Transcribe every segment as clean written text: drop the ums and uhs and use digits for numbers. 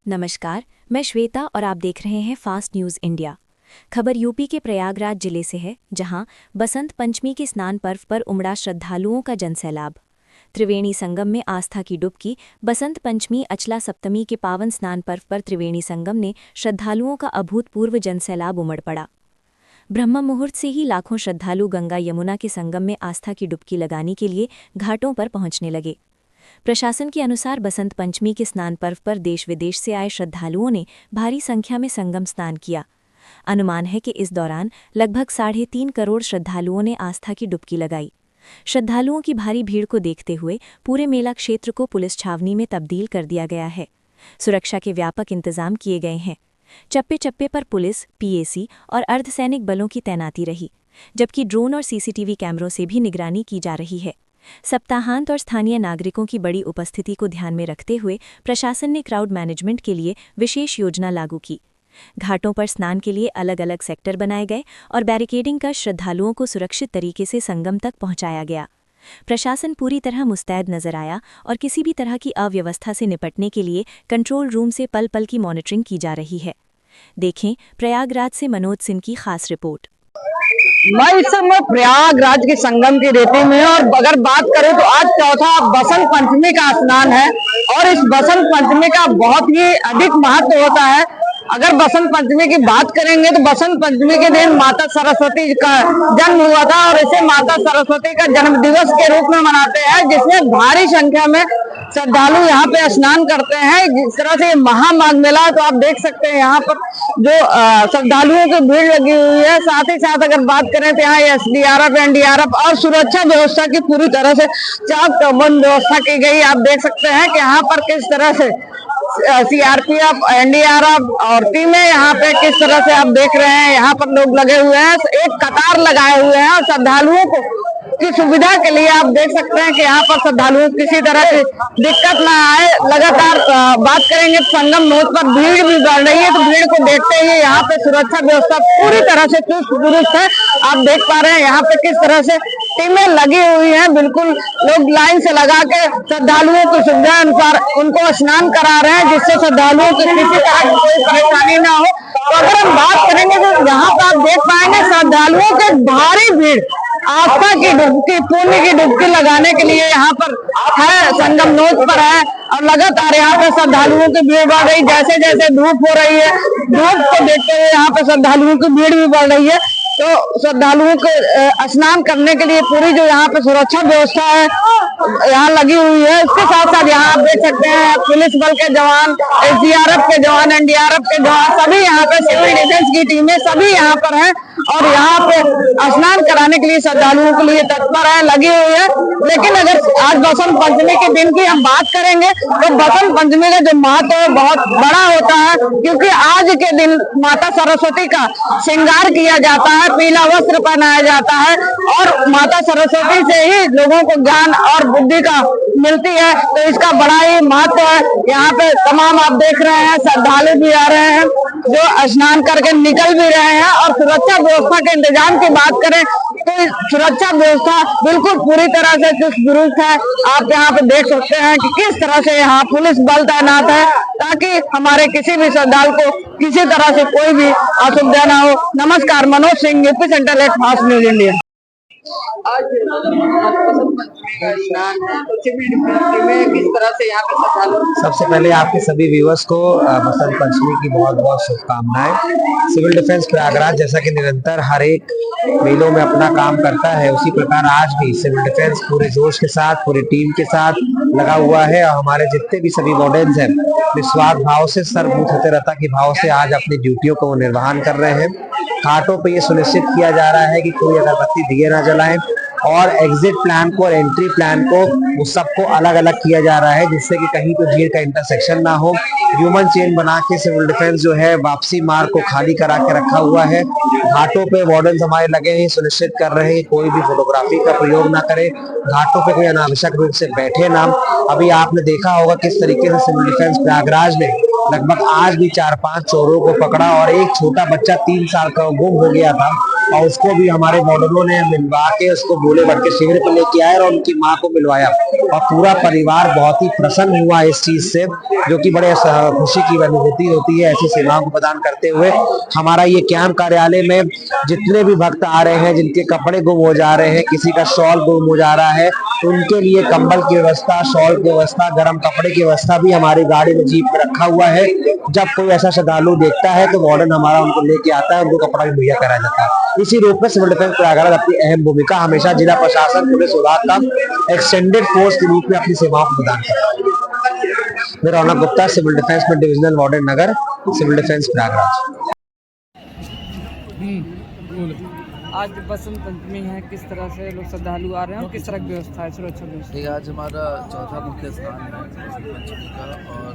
नमस्कार, मैं श्वेता और आप देख रहे हैं फास्ट न्यूज़ इंडिया। खबर यूपी के प्रयागराज जिले से है, जहां बसंत पंचमी के स्नान पर्व पर उमड़ा श्रद्धालुओं का जनसैलाब। त्रिवेणी संगम में आस्था की डुबकी। बसंत पंचमी अचला सप्तमी के पावन स्नान पर्व पर त्रिवेणी संगम ने श्रद्धालुओं का अभूतपूर्व जनसैलाब उमड़ पड़ा। ब्रह्म मुहूर्त से ही लाखों श्रद्धालु गंगा यमुना के संगम में आस्था की डुबकी लगाने के लिए घाटों पर पहुंचने लगे। प्रशासन के अनुसार बसंत पंचमी के स्नान पर्व पर देश विदेश से आए श्रद्धालुओं ने भारी संख्या में संगम स्नान किया। अनुमान है कि इस दौरान लगभग 3.5 करोड़ श्रद्धालुओं ने आस्था की डुबकी लगाई। श्रद्धालुओं की भारी भीड़ को देखते हुए पूरे मेला क्षेत्र को पुलिस छावनी में तब्दील कर दिया गया है। सुरक्षा के व्यापक इंतजाम किए गए हैं। चप्पे चप्पे पर पुलिस, पीएसी और अर्धसैनिक बलों की तैनाती रही, जबकि ड्रोन और सीसीटीवी कैमरों से भी निगरानी की जा रही है। सप्ताहांत और स्थानीय नागरिकों की बड़ी उपस्थिति को ध्यान में रखते हुए प्रशासन ने क्राउड मैनेजमेंट के लिए विशेष योजना लागू की। घाटों पर स्नान के लिए अलग अलग सेक्टर बनाए गए और बैरिकेडिंग कर श्रद्धालुओं को सुरक्षित तरीके से संगम तक पहुंचाया गया। प्रशासन पूरी तरह मुस्तैद नजर आया और किसी भी तरह की अव्यवस्था से निपटने के लिए कंट्रोल रूम से पल पल की मॉनिटरिंग की जा रही है। देखें प्रयागराज से मनोज सिंह की खास रिपोर्ट। मैं इस समय प्रयागराज के संगम की रेती में, और अगर बात करें तो आज चौथा बसंत पंचमी का स्नान है और इस बसंत पंचमी का बहुत ही अधिक महत्व होता है। अगर बसंत पंचमी की बात करेंगे तो बसंत पंचमी के दिन माता सरस्वती का जन्म हुआ था और इसे माता सरस्वती का जन्म दिवस के रूप में मनाते हैं, जिसमें भारी संख्या में श्रद्धालु यहाँ पे स्नान करते हैं। जिस तरह से महामाघ मेला है तो आप देख सकते हैं यहाँ पर जो श्रद्धालुओं की भीड़ लगी हुई है। साथ ही साथ अगर बात करें तो यहाँ एसडीआरएफ, एनडीआरएफ और सुरक्षा व्यवस्था की पूरी तरह से चाक चौबंद व्यवस्था की गई। आप देख सकते हैं कि यहाँ पर किस तरह से सीआरपीएफ, एनडीआरएफ और टीमें यहाँ पे किस तरह से आप देख रहे हैं, यहाँ पर लोग लगे हुए हैं, एक कतार लगाए हुए हैं और श्रद्धालुओं को की सुविधा के लिए आप देख सकते हैं कि यहाँ पर श्रद्धालुओं को किसी तरह की दिक्कत ना आए। लगातार बात करेंगे तो संगम नोट पर भीड़ भी बढ़ रही है, तो भीड़ को देखते हुए यहाँ पे सुरक्षा व्यवस्था पूरी तरह से चुस्त दुरुस्त है। आप देख पा रहे हैं यहाँ पे किस तरह से टीमें लगी हुई हैं। बिल्कुल लोग लाइन से लगा के श्रद्धालुओं की सुविधा अनुसार उनको स्नान करा रहे हैं, जिससे श्रद्धालुओं की किसी तरह की कोई परेशानी ना हो। तो अगर हम बात करेंगे तो यहाँ पर आप देख पाएंगे श्रद्धालुओं के भारी भीड़ आस्था की डुबकी, पुण्य की डुबकी लगाने के लिए यहाँ पर है, संगम नोट पर है और लगातार यहाँ पे श्रद्धालुओं की भीड़ बढ़ रही। जैसे जैसे धूप हो रही है, धूप को देखते हुए यहाँ पे श्रद्धालुओं की भीड़ भी बढ़ रही है। तो श्रद्धालुओं को स्नान करने के लिए पूरी जो यहाँ पे सुरक्षा व्यवस्था है यहाँ लगी हुई है। इसके साथ साथ यहाँ आप देख सकते हैं पुलिस बल के जवान, एसडीआरएफ के जवान, एनडीआरएफ के जवान, सभी यहाँ पे सिविल डिफेंस की टीमें सभी यहाँ पर हैं और यहाँ पे स्नान कराने के लिए श्रद्धालुओं के लिए तत्पर है, लगी हुई है। लेकिन अगर आज बसंत पंचमी के दिन की हम बात करेंगे तो बसंत पंचमी का जो महत्व है बहुत बड़ा होता है, क्योंकि आज के दिन माता सरस्वती का श्रृंगार किया जाता है, पीला वस्त्र पहनाया जाता है और माता सरस्वती से ही लोगों को ज्ञान और बुद्धि का मिलती है। तो इसका बड़ा ही महत्व है। यहाँ पे तमाम आप देख रहे हैं श्रद्धालु भी आ रहे हैं जो स्नान करके निकल भी रहे हैं। और सुरक्षा व्यवस्था के इंतजाम की बात करें तो सुरक्षा व्यवस्था बिल्कुल पूरी तरह से चुस्त दुरुस्त है। आप यहाँ पे देख सकते हैं कि किस तरह से यहाँ पुलिस बल तैनात है, ताकि हमारे किसी भी श्रद्धालु को किसी तरह से कोई भी असुविधा ना हो। नमस्कार, Manoj Singh, UP central fast news India. आज बसंत पंचमी का स्नान है, तो सिविल डिफेंस में किस तरह से यहाँ पे श्रद्धालु। सबसे पहले आपके सभी व्यूअर्स को बसंत पंचमी की बहुत बहुत शुभकामनाएं। सिविल डिफेंस प्रयागराज जैसा कि निरंतर हर एक मेलों में अपना काम करता है, उसी प्रकार आज भी सिविल डिफेंस पूरे जोश के साथ, पूरी टीम के साथ लगा हुआ है और हमारे जितने भी सभी मॉडल्स हैं निस्वार्थ भाव से, सर्वभूतहितैषी के भाव से आज अपनी ड्यूटियों को वो निर्वहन कर रहे हैं। घाटों पे ये सुनिश्चित किया जा रहा है कि कोई अगरबत्ती दिए ना जलाएं और एग्जिट प्लान को और एंट्री प्लान को वो सबको अलग अलग किया जा रहा है, जिससे कि कहीं पे भीड़ का इंटरसेक्शन ना हो। ह्यूमन चेन बना के सिविल डिफेंस जो है वापसी मार्ग को खाली करा के रखा हुआ है। घाटों पे वार्डन्स हमारे लगे हैं, सुनिश्चित कर रहे हैं कोई भी फोटोग्राफी का प्रयोग ना करे, घाटों पे कोई अनावश्यक रूप से बैठे ना। अभी आपने देखा होगा किस तरीके से सिविल डिफेंस प्रयागराज ने लगभग आज भी 4-5 चोरों को पकड़ा और एक छोटा बच्चा 3 साल का गुम हो गया था। और उसको भी हमारे वार्डनों ने मिलवा के उसको गोले भर के शिविर पर लेके आए और उनकी माँ को मिलवाया और पूरा परिवार बहुत ही प्रसन्न हुआ इस चीज से, जो कि बड़े खुशी की अनुभूति होती है ऐसी सेवाओं को प्रदान करते हुए। हमारा ये कैंप कार्यालय में जितने भी भक्त आ रहे हैं जिनके कपड़े गुम हो जा रहे हैं, किसी का शॉल गुम हो जा रहा है, तो उनके लिए कंबल की व्यवस्था, शॉल की व्यवस्था, गर्म कपड़े की व्यवस्था भी हमारी गाड़ी में जीप में रखा हुआ है। जब कोई ऐसा श्रद्धालु देखता है तो वार्डन हमारा उनको लेके आता है, उनको कपड़ा भी मुहैया कराया जाता है। इसी रूप में सिविल डिफेंस प्रयागराज अपनी अहम भूमिका हमेशा जिला प्रशासन, पुलिस विभाग का एक्सटेंडेड फोर्स के रूप में अपनी सेवाओं को प्रदान करता है। मैं रौनक गुप्ता, सिविल डिफेंस में डिविजनल वार्डन नगर, सिविल डिफेंस प्रयागराज। आज बसंत पंचमी है, किस तरह से लोग श्रद्धालु आ रहे हैं और किस तरह की व्यवस्था है, सुरक्षा व्यवस्था? ये आज हमारा चौथा मुख्य स्नान है बसंत पंचमी का और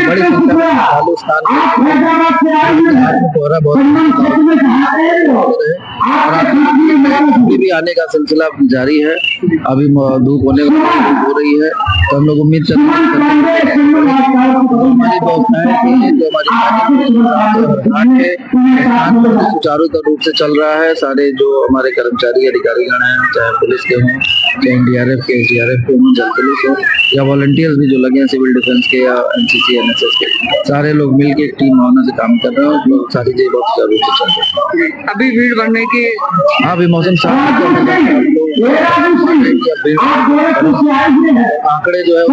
बड़ी संख्या में श्रद्धालु स्नान कोहरा बहुत भी आने का सिलसिला जारी है। अभी धूप होने हो रही है तो हम लोग उम्मीद करते हैं हमारी व्यवस्था है कि जो हमारी सुचारू रूप से चल रहा है। सारे जो हमारे कर्मचारी अधिकारीगण हैं, चाहे पुलिस के हों, चाहे NDRF के, SDRF के हों, जल पुलिस हो या वॉलंटियर्स भी जो लगे हैं सिविल डिफेंस के या NCC NSS के, सारे लोग मिलकर एक टीम भावना से काम कर रहे हैं और सारी चीजें बहुत सुचारू रूप से चल रही है। अभी भीड़ बढ़ने की हाँ, अभी मौसम साफ आंकड़े जो है